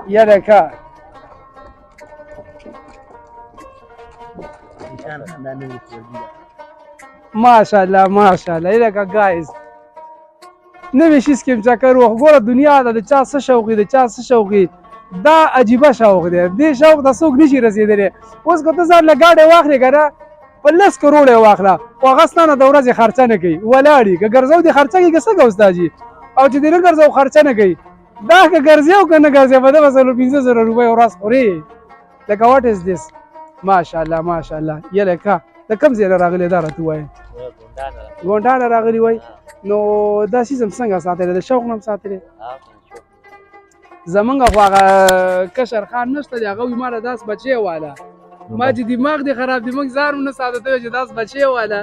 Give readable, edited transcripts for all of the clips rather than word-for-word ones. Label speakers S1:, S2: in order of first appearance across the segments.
S1: یاره که ماشاءالله ماشاءالله یاره که ګایز نوې شي سکیم چکر وخ ګوره دنیا ده د چا څه شوقي د چا څه شوقي دا عجیبه شوق دی دې شوق ته څوک نشي رسېدلی اوس که ته ځان له ګاډۍ واخلې که نه په 10 کروړه یې واخله خو هغه ستا نه د ورځې خرچه نه کوي ولاړ که ګرځو دې خرچه کوي که څه کوو ستا جي او چې دې نه ګرځو خرچه نه کوي دا که ګرځې او که نه ګرځې په ده به 1500 روپۍ ورځ خورې لکه واټ از دس ماشاءالله ماشاءالله یله که د کوم ځای نه راغلی دا راته ووایه ګونډانه راغلی وای نو دا سیزم څنګه ساتلی د شوق نه هم ساتلی زمونږ خو هغه کشر خان نشته دی هغه وایي ما له داس بچی واله ما چې دماغ دې خراب دی موږ ځان هم نه ساته ته وایې چې داس بچی واله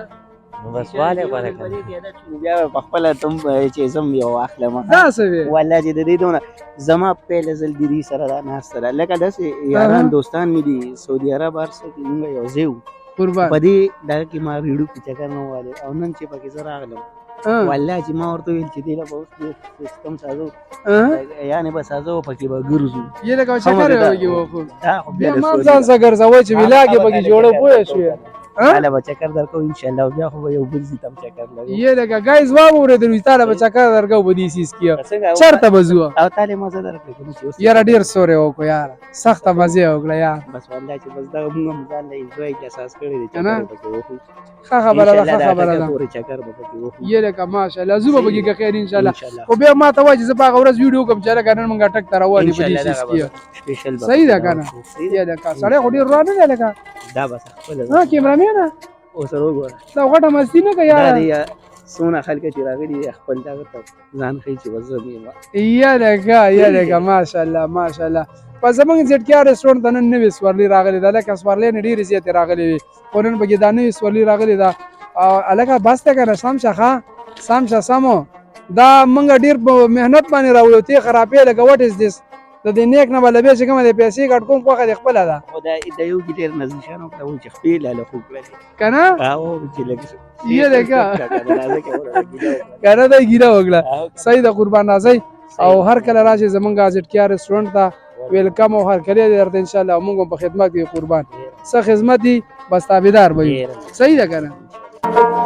S2: نو بس والې غوره کړه بیا په خپله تم چې زم یو واخلم
S1: دا څه وې
S2: والله چې د دې دونه زما پیل ځل دیدي سره را ناسته ده لکه داسې یاران دوستان مې دي سعودي عرب هر څه کې مونږ یو ځای وو
S1: قربان
S2: په دې دغه کې ما ریډو کې چکر نه والی او نن چې پکې زه راغلم والله چې ما ورته ویل چې دې له به اوس دې سیستم سازو یعنې به سازو پکې به ګرځو
S1: یې لکه چکر یې وکړي وخو
S2: دا خو
S1: بیا ما هم ځان څه ګرځوی چې ولاګ یې پکې جوړه پوه شوې
S2: هله به چکر درکو انشاءالله بیا خو به یو بل ځي ته هم چکر لګو
S1: یې لکه ګایز واورېدلو چې تا له به چکر درکو په دې سیز کې چېرته به ځو
S2: او تا لې مزه درکړې که نه چې اوس
S1: یاره ډېر سورې وکړو یاره سخته مزې وکړه یار
S2: بس والله چې بس دغه مونږ هم ځان له انجوای احساس کړی دی
S1: که نه
S2: چکر پکې وخو
S1: ښه خبره ده ښه خبره ده
S2: پورې چکر به پکې وخو
S1: یې لکه ماشاءالله زه به پکې که خیر انشاءالله خو بیا ما ته وایي چې زه په هغه ورځ ویډیو وکړم چې هلکه نن مونږ ټک ته روان یو په دې سیز کې صحیح ده که نه یې لکه سړی خو ډېر روان نه دی لکه
S2: دا بس خپله
S1: کیمرامینه
S2: اوس وګوره
S1: دا غټه مستي نه کوي یاره
S2: څونه خلک چې راغلي خپل دغه ته ځان ښیي چې بس زه یم
S1: یې لکه ماشاءالله ماشاءالله په زمونږ زیټ کیا رسټورانټ ته نن نوې سورلي راغلې ده لکه سورلۍ نه ډېرې زیاتې راغلې وي خو نن پکې دا نوې سورلي راغلې ده او هلکه بس دی که نه سم شه ښه سم شه سمو دا موږ ډېر په محنت باندې راوړو ته یې خرابې لکه واټ از دس د دې نیک نه به له بیا چې کومه د پیسې ګډ کوم خوښه دې خپله ده
S2: خو د یو کې ډېر نزدیشان وکړه وایي چې خپې لاله خو کړلې
S1: که نه
S2: چې لږ
S1: یې لکه که نه دی ګیره وکړه صحیح ده قربان راځئ او هر کله راشئ زمونږ زیټ کیا رسټورانټ ته ویلکم او هرکلی دی درته انشاءالله موږ هم په خدمت کې قربان څه خدمت دي بس تابعدار به یو صحیح ده که نه